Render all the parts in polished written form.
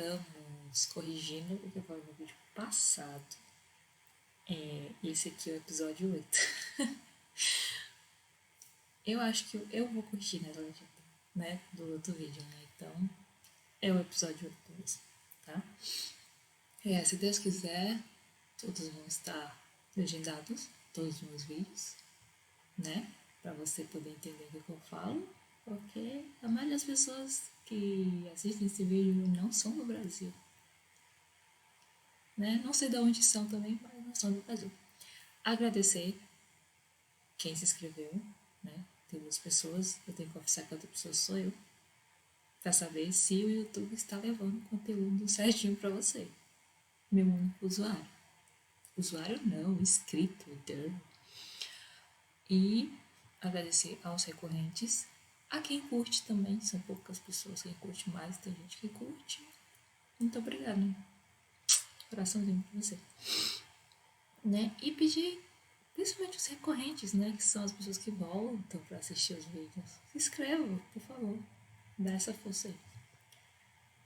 estamos corrigindo o que foi no vídeo passado. Esse aqui é o episódio 8. Eu acho que eu vou corrigir nessa legenda, né? Do outro vídeo, né? Então, é o episódio 8 mesmo, tá? Se Deus quiser, todos vão estar legendados, todos os meus vídeos, né? Pra você poder entender o que eu falo, porque a maioria das pessoas que assistem esse vídeo não são do Brasil, né? Não sei de onde são também, mas não são do Brasil. Agradecer quem se inscreveu, né? Tem 2 pessoas, eu tenho que confessar que a outra pessoa sou eu, pra saber se o YouTube está levando conteúdo certinho pra você. Meu único usuário. Usuário não, inscrito. E agradecer aos recorrentes, a quem curte também, são poucas pessoas que curte mais, tem gente que curte. Muito obrigada. Coraçãozinho pra você. Né? E pedir, principalmente os recorrentes, né? Que são as pessoas que voltam pra assistir os vídeos. Se inscrevam, por favor. Dá essa força aí.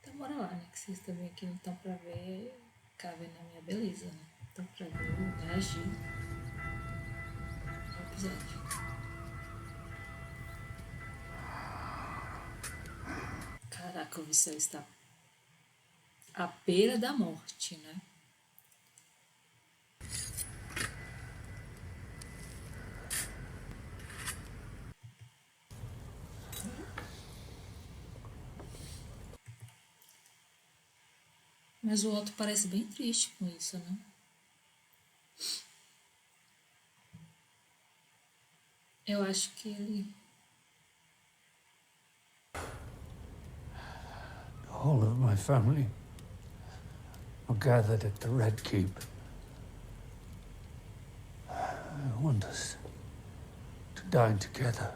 Então bora lá, né? Que vocês também aqui não estão pra ver, cabe na minha beleza, né? Estão pra ver eu reagir ao episódio. Caraca, o Viserys está à beira da morte, né? Mas o Otto parece bem triste com isso, né? Eu acho que ele... All of my family are gathered at the Red Keep. I want us to dine together.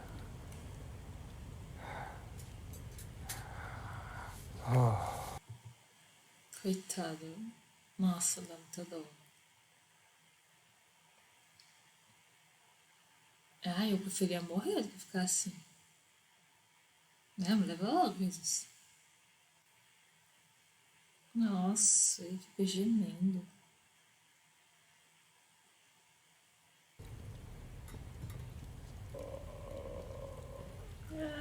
Coitado. Nossa, dá muita dor. Eu preferia morrer do que ficar assim. Me leva logo, Jesus. Nossa, ele fica gemendo.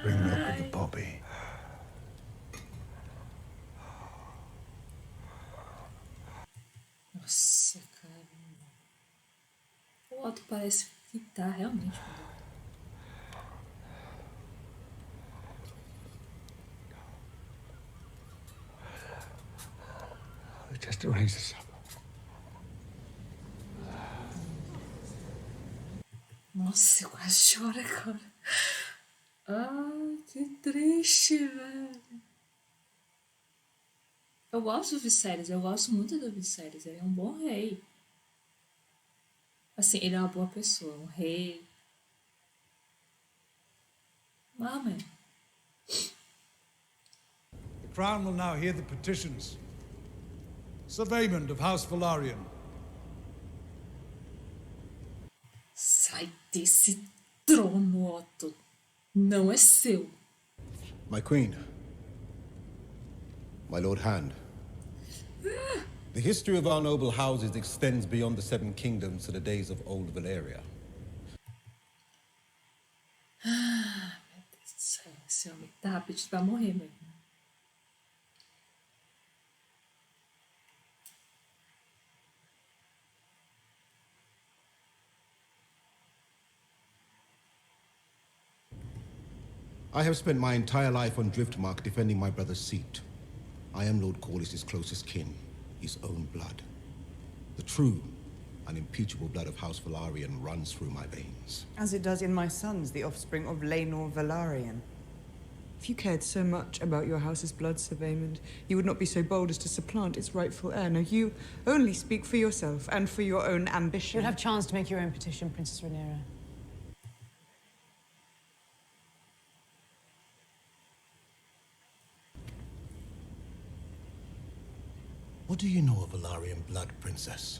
Bring milk of the poppy. Nossa, caramba. O Otto parece que tá realmente com dor. Just arrange this up. Nossa, eu quase choro agora. Ai, que triste, velho. Eu gosto do Viserys, eu gosto muito do Viserys. Ele é um bom rei. Assim, ele é uma boa pessoa, um rei. Amém. The Crown will now hear the petitions. Surveyment of House Velaryon. Sai desse trono, Otto. Não é seu. My queen, my lord Hand. The history of our noble houses extends beyond the 7 kingdoms to the days of old Valyria. Meu Deus do céu, esse homem tá pedindo pra morrer mesmo. I have spent my entire life on Driftmark defending my brother's seat. I am Lord Corlys' closest kin, his own blood. The true, unimpeachable blood of House Velaryon runs through my veins. As it does in my sons, the offspring of Laenor Velaryon. If you cared so much about your house's blood, Sir Vaymond, you would not be so bold as to supplant its rightful heir. No, you only speak for yourself and for your own ambition. You'll have chance to make your own petition, Princess Rhaenyra. What do you know of Velaryon blood, Princess?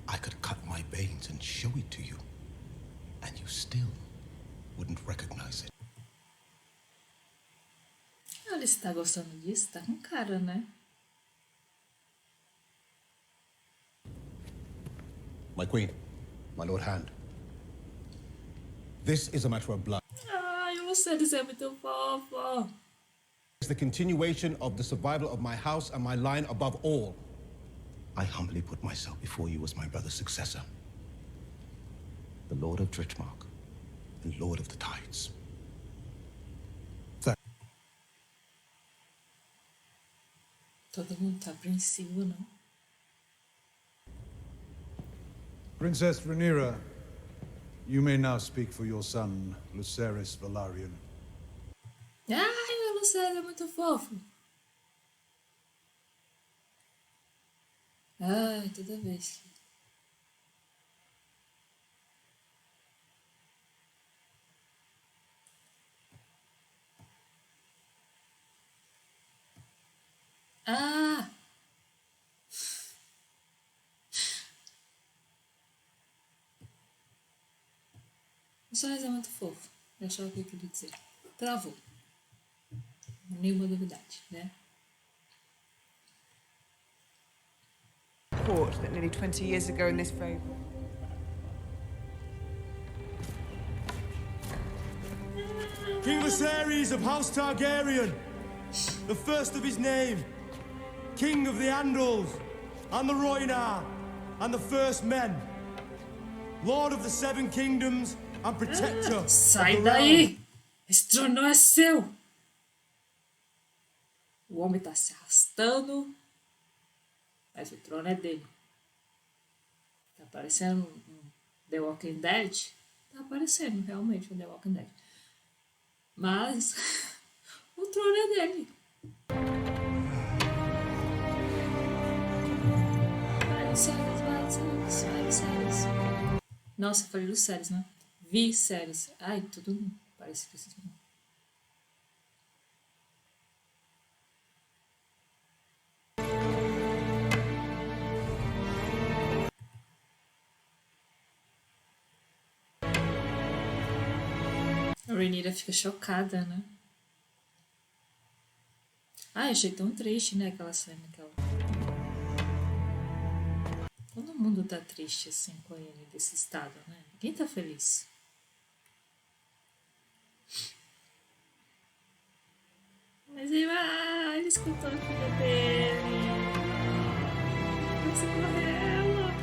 I could cut my veins and show it to you, and you still wouldn't recognize it. Olha, se tá gostando disso, tá com cara, né? My queen, my lord hand. This is a matter of blood. Ai, você é muito fofo. It's the continuation of the survival of my house and my line above all. I humbly put myself before you as my brother's successor. The Lord of Driftmark and Lord of the Tides. Todo mundo tá apreensivo, não? Princess Rhaenyra, you may now speak for your son, Viserys Velaryon. Ai, você é muito fofo. Ai, toda vez que... Ah! O Soares é muito fofo. Eu achava que eu queria dizer. Travou. Nenhuma novidade, né? Court that nearly 20 years ago in this very... King Viserys of House Targaryen, the first of his name, King of the Andals, and the Rhoynar, and the First Men, Lord of the Seven Kingdoms, and Protector of Sai the daí! realm. Esse trono não é seu! O homem tá se arrastando, mas o trono é dele. Tá aparecendo um The Walking Dead? Tá aparecendo realmente um The Walking Dead. Mas o trono é dele. Vai, Viserys, vai, Viserys, vai, Viserys. Nossa, eu falei Viserys, né? Viserys. Ai, tudo parece que isso. A Rhaenyra fica chocada, né? Ai, achei tão triste, né? Aquela cena que ela... Todo mundo tá triste, assim, com ele, desse estado, né? Ninguém tá feliz. Mas ele escutou a filha dele. Vai socorrer ela.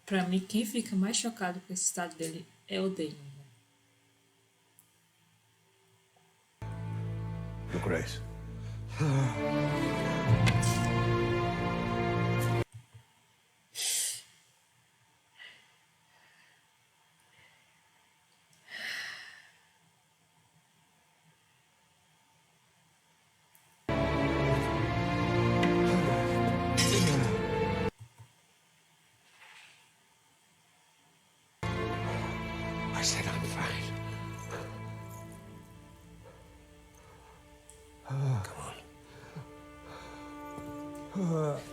Pra mim, quem fica mais chocado com esse estado dele é o Daemon. Your Grace. I said I'm fine. Come on.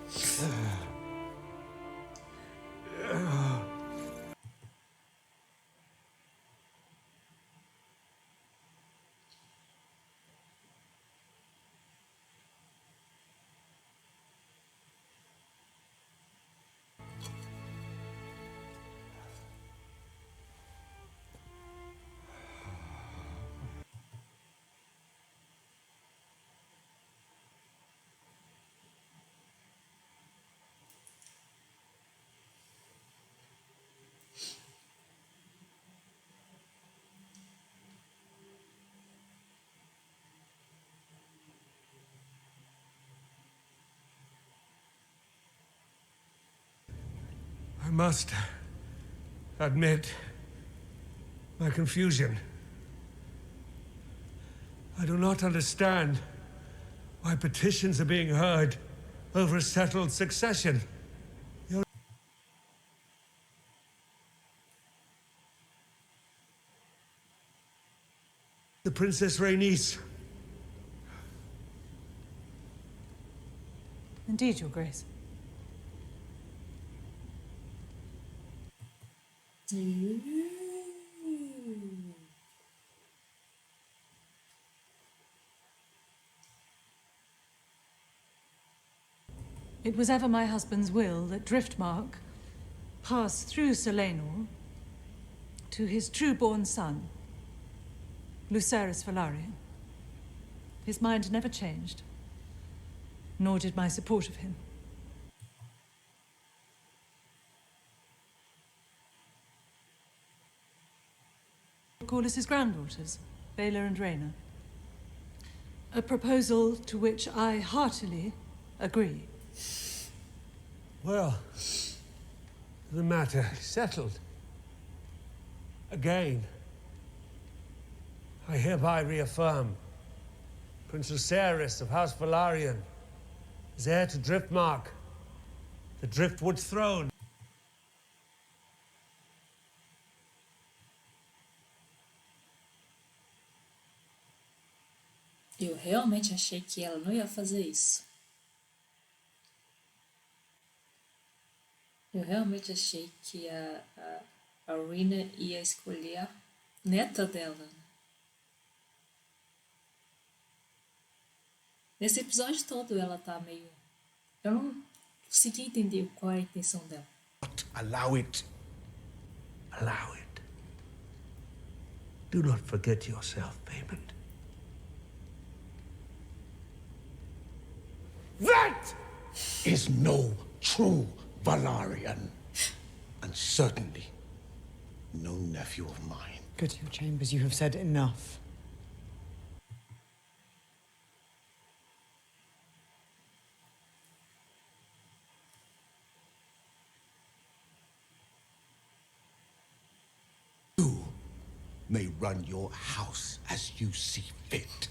I must admit my confusion. I do not understand why petitions are being heard over a settled succession. The Princess Rhaenys. Indeed, Your Grace. It was ever my husband's will that Driftmark pass through Selenor to his true-born son, Viserys Velaryon. His mind never changed, nor did my support of him. Call us his granddaughters, Baela and Rhaena. A proposal to which I heartily agree. Well, the matter is settled. Again, I hereby reaffirm Prince Viserys of House Velaryon is heir to Driftmark, the Driftwood's throne. Eu realmente achei que ela não ia fazer isso. Eu realmente achei que a Rhaena ia escolher a neta dela. Nesse episódio todo ela tá meio... Eu não consegui entender qual é a intenção dela. Allow it. Allow it. Do not forget yourself, Payment. That is no true Velaryon. And certainly no nephew of mine. Go to your chambers. You have said enough. You may run your house as you see fit,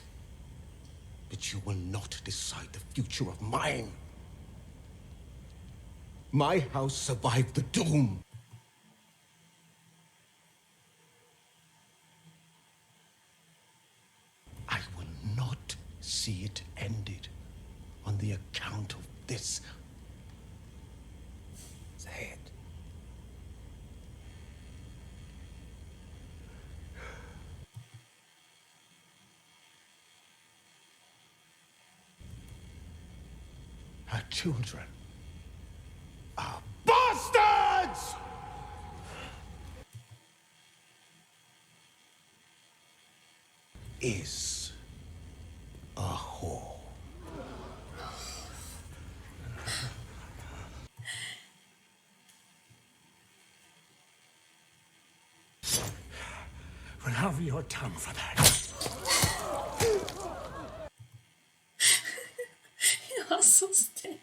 but you will not decide the future of mine. My house survived the doom. I will not see it ended on the account of this. Say it. Her children are bastards! Is a whore. Well, have your tongue for that. Eu assustei.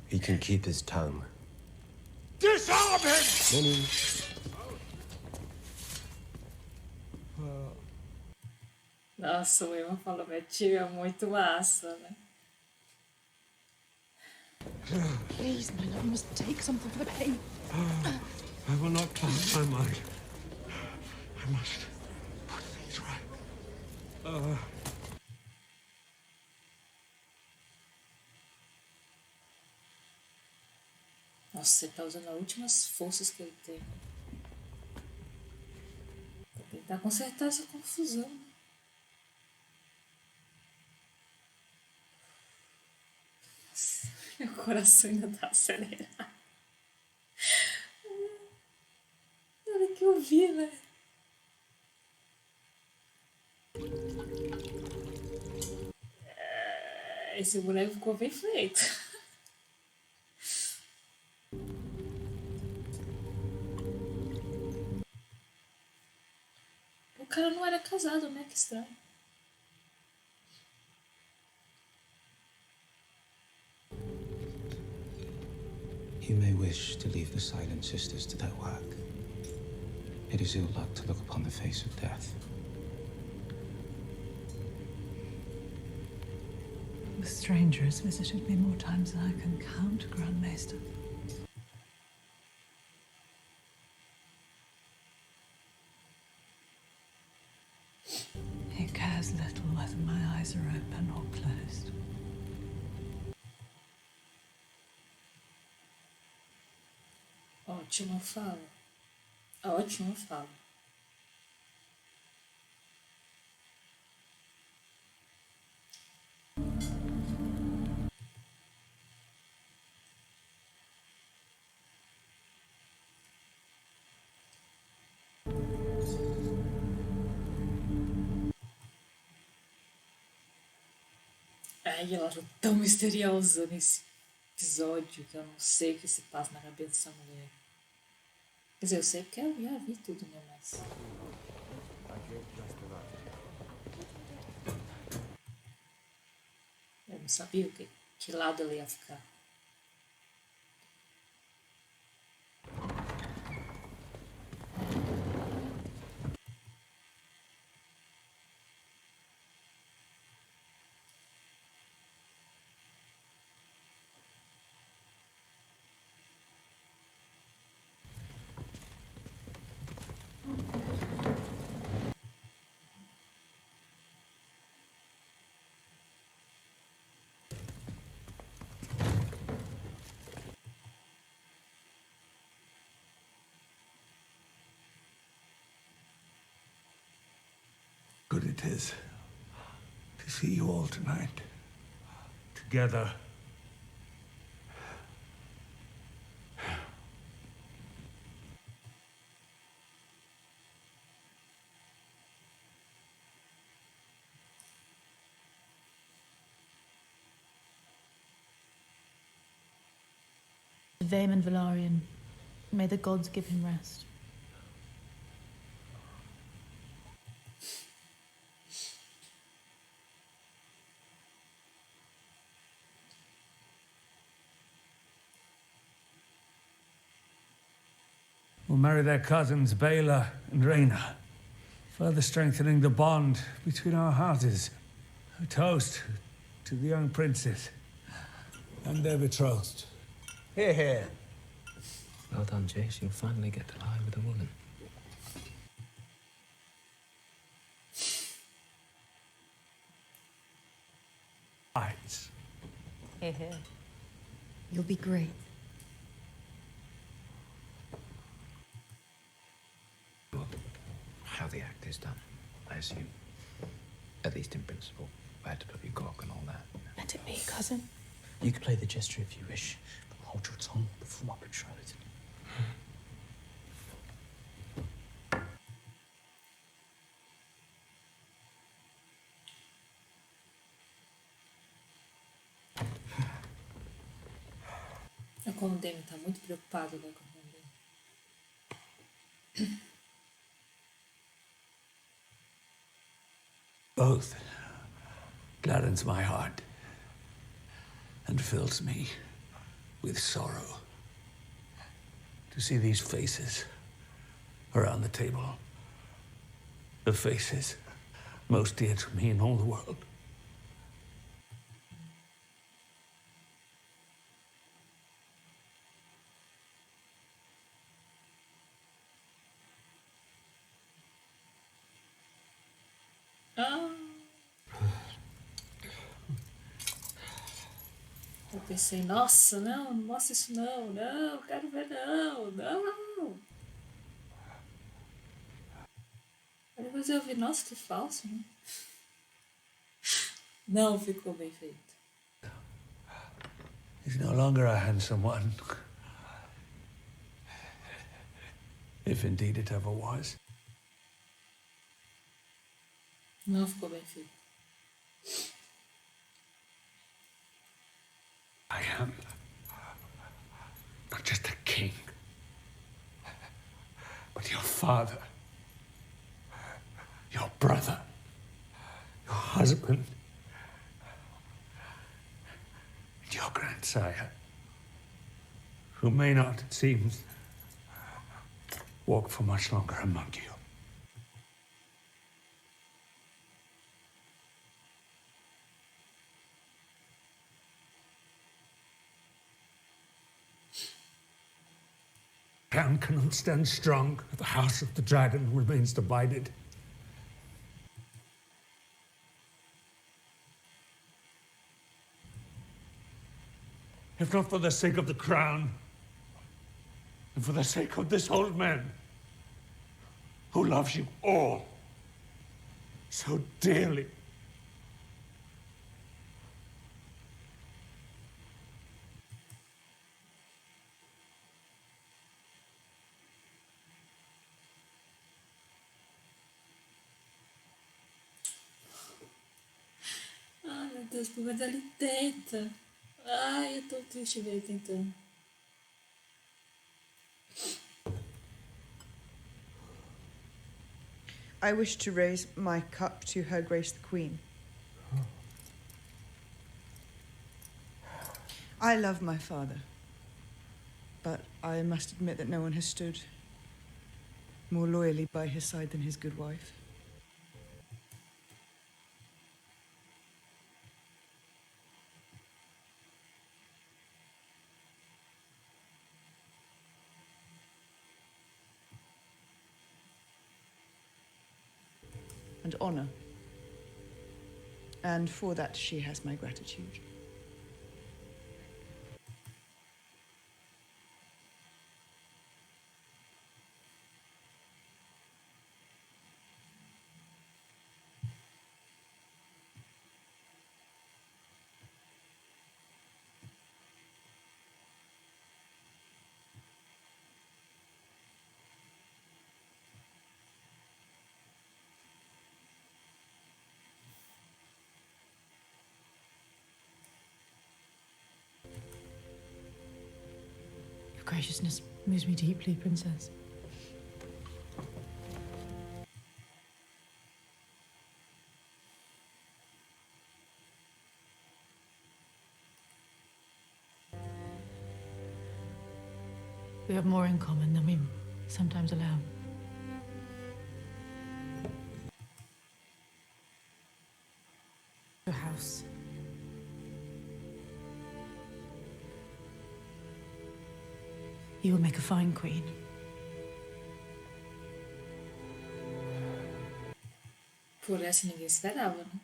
He can keep his tongue. Disarm him! Many. Nossa, o Emma falou, minha tia é muito massa, né? Please, my love, you must take something for the pain. I will not close my mind. I must put things right. Nossa, você tá usando as últimas forças que ele tem. Pra tentar consertar essa confusão. Nossa, meu coração ainda tá acelerado. Na hora que eu vi, né? Esse boneco ficou bem feito. O cara não era casado, né? Que estranho. You may wish to leave the Silent Sisters to their work. It is ill luck to look upon the face of death. The stranger has visited me more times than I can count, Grand Maester. He cares little whether my eyes are open or closed. Ótima fala. Ótima fala. Ai, ela tá tão misteriosa nesse episódio que eu não sei o que se passa na cabeça dessa mulher. Quer dizer, eu sei porque eu já vi tudo, né? Mas. Eu não sabia que lado ela ia ficar. Good it is to see you all tonight, together. Vaemon Velaryon, may the gods give him rest. Will marry their cousins Baela and Rhaena, further strengthening the bond between our houses. A toast to the young princes and their betrothed. Hear, hear. Well done, Jace. You'll finally get to lie with a woman. Eyes. Hear, hear. You'll be great. How the act is done, I assume. At least in principle. Where to put your cock and all that. Let it be, cousin. You can play the gesture if you wish, but hold your tongue before my betrothed. É como o Demi tá muito preocupado, né, com o Demi. Both gladdens my heart and fills me with sorrow to see these faces around the table. The faces most dear to me in all the world. Eu pensei, nossa, não mostra isso não, quero ver não. Aí depois eu vi, nossa, que falso, né? Não ficou bem feito. He's no longer a handsome one. If indeed it ever was. Não ficou bem feito. I am not just a king, but your father, your brother, your husband, and your grandsire, who may not, it seems, walk for much longer among you. Crown cannot stand strong if the house of the dragon remains divided. If not for the sake of the crown, and for the sake of this old man, who loves you all so dearly. Ai, meu Deus, mas ele tenta. Ai, eu tô triste ver ele tentando. I wish to raise my cup to Her Grace the Queen. I love my father, but I must admit that no one has stood more loyally by his side than his good wife. And honor. And for that she has my gratitude. Your graciousness moves me deeply, Princess. We have more in common than we sometimes allow. Your house. You will make a fine queen. Por essa ninguém esperava, né?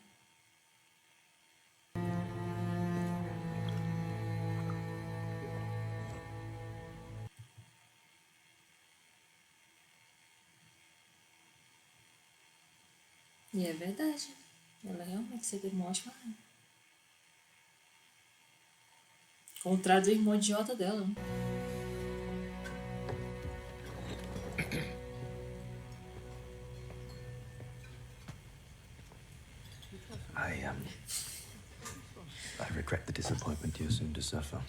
E é verdade. Ela realmente seria uma ótima rainha. Contrário do irmão idiota dela, né? I regret the disappointment you're soon to suffer.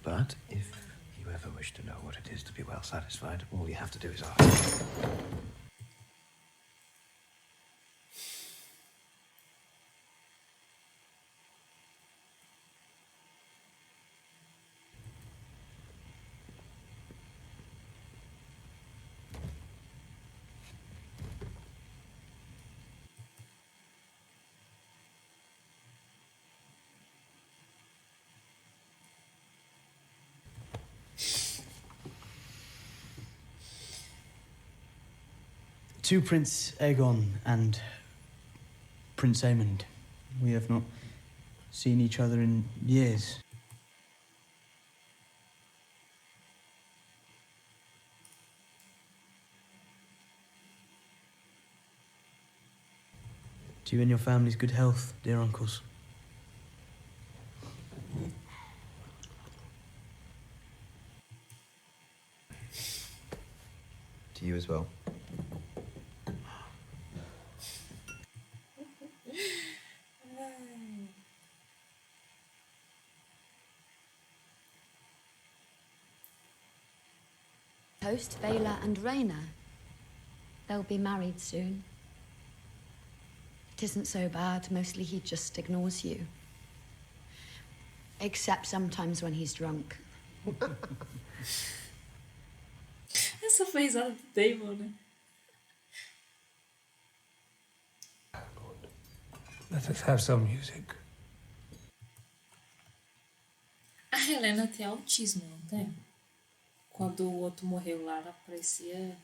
But if you ever wish to know what it is to be well satisfied, all you have to do is ask. To Prince Aegon and Prince Aemond. We have not seen each other in years. To you and your family's good health, dear uncles. To you as well. Host, Vela and Rhaena. They'll be married soon. It isn't so bad. Mostly he just ignores you. Except sometimes when he's drunk. Essa foi a risada do Damon, né? Let us have some music. A Helena tem autismo, não tem? Quando o outro morreu lá, ela parecia...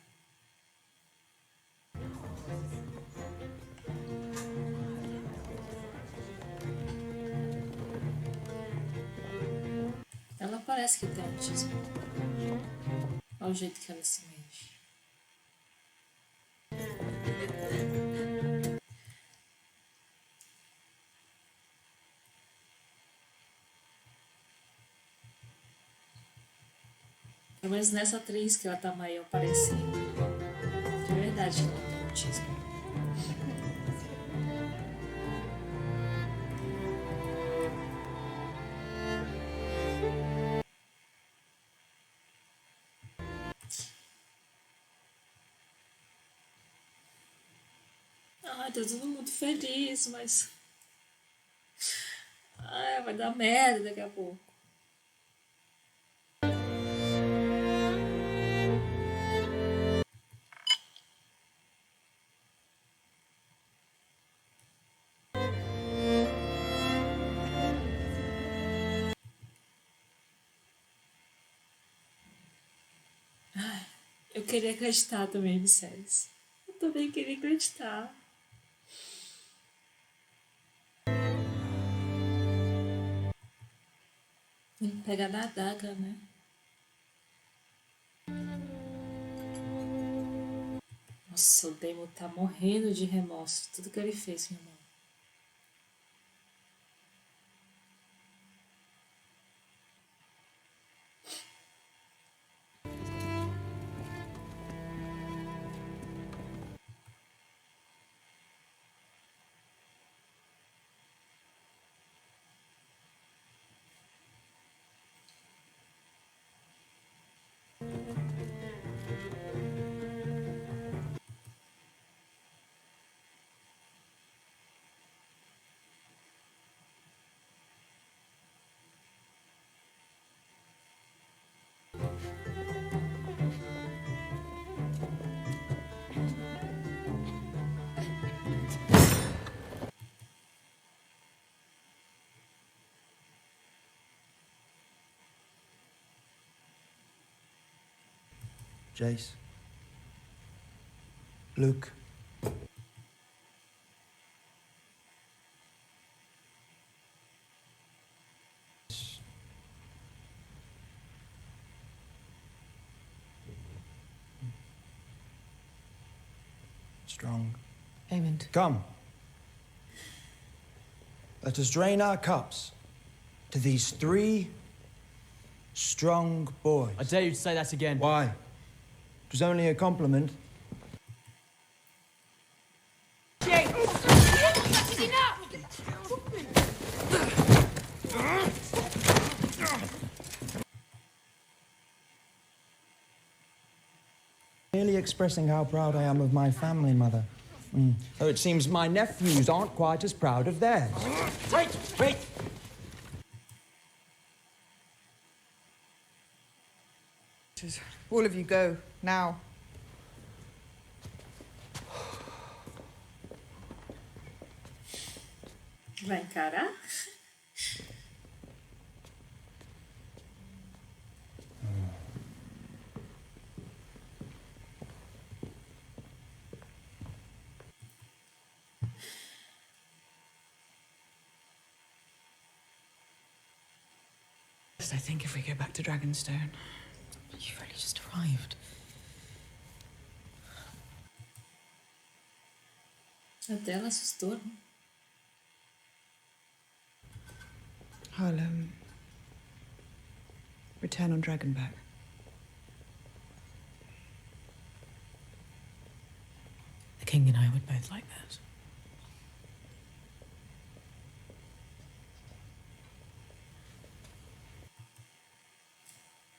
Ela parece que tem autismo. Olha o jeito que ela se mexe. Pelo menos nessa atriz que ela tá maior aparecendo. De verdade, ela tem autismo. Ai, tá todo mundo feliz, mas. Ai, vai dar merda daqui a pouco. Ai, eu queria acreditar também, Viserys. Eu também queria acreditar. Tem que pegar na adaga, né? Nossa, o Demo tá morrendo de remorso de tudo que ele fez, meu irmão. Jace. Luke. Strong. Aemond. Come. Let us drain our cups to these 3 strong boys. I dare you to say that again. Why? It was only a compliment. Merely expressing how proud I am of my family, Mother. Though it seems my nephews aren't quite as proud of theirs. Wait! All of you go, now. Vai encarar? I think if we go back to Dragonstone. You've only just arrived. Até ela assustou, né? I'll, return on Dragonback. The king and I would both like that.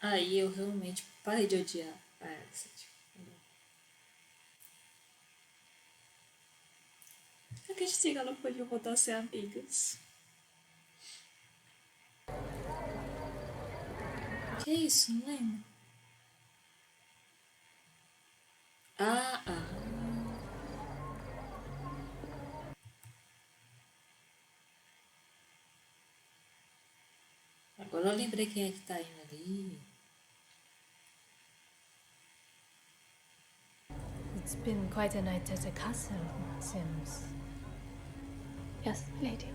Aí eu realmente parei de odiar a Alicent. Eu acreditei que ela podia voltar a ser amigas. Que isso? Não lembro. Ah. Agora eu lembrei quem é que tá indo ali. It's been quite a night at the castle, Sims. Yes, lady.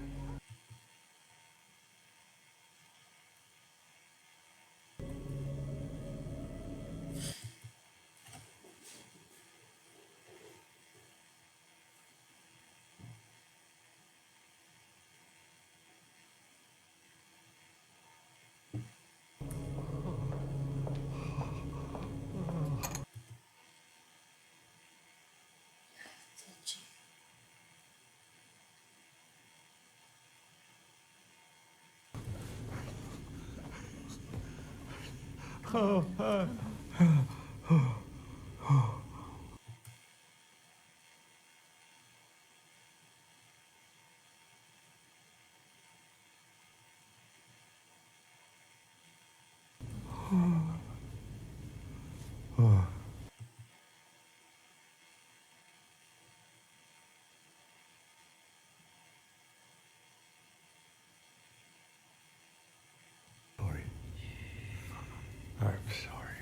I'm sorry.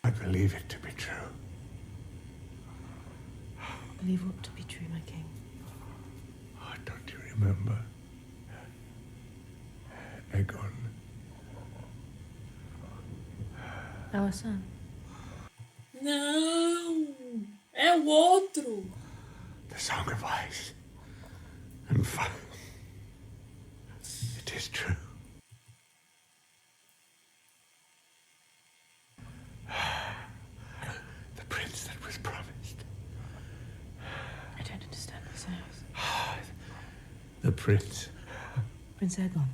I believe it to be true. Believe what to be true, my king. Oh, don't you remember? Aegon. Our son. Não! É o outro! The Song of Ice and Fire. It is true. The prince that was promised. I don't understand myself. The prince Prince Aegon.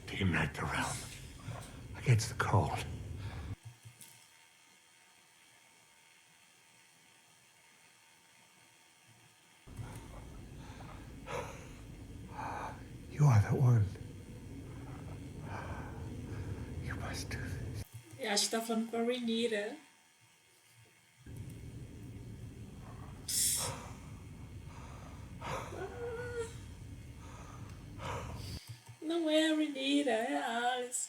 to unite the realm against the cold. You are the one. You must do this. Eu acho que tá falando com a Rhaenyra. Não é a Rhaenyra, é a Alice.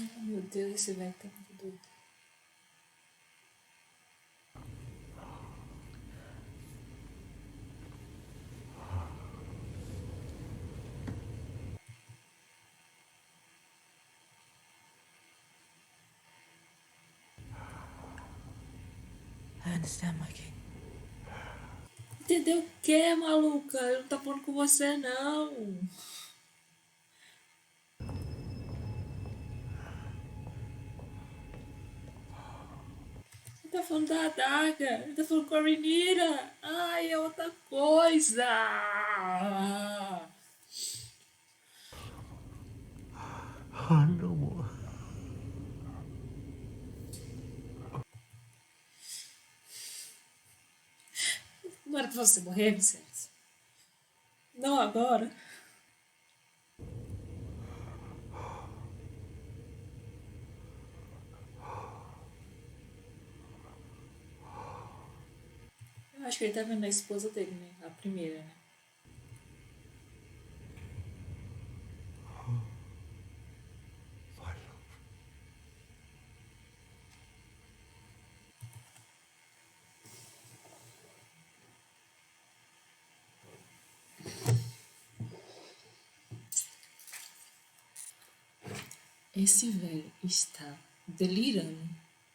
Ai, meu Deus, esse velho tá muito doido. I understand, my king. Entendeu o que, maluca? Ele não tá falando com você, não. Ele tá falando da adaga. Ele tá falando com a Rhaenyra. Ai, é outra coisa. Oh, no more. Não era pra você morrer, Viserys. Não agora. Eu acho que ele tá vendo a esposa dele, né? A primeira, né? Esse velho está delirando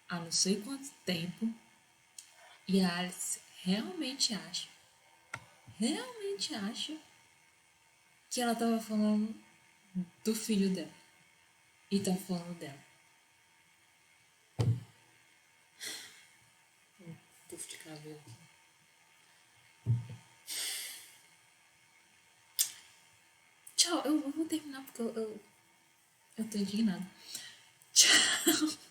há não sei quanto tempo e a Alice realmente acha que ela estava falando do filho dela e tá falando dela. Tufo de cabelo. Tchau, eu vou terminar porque eu tô indignada. Tchau.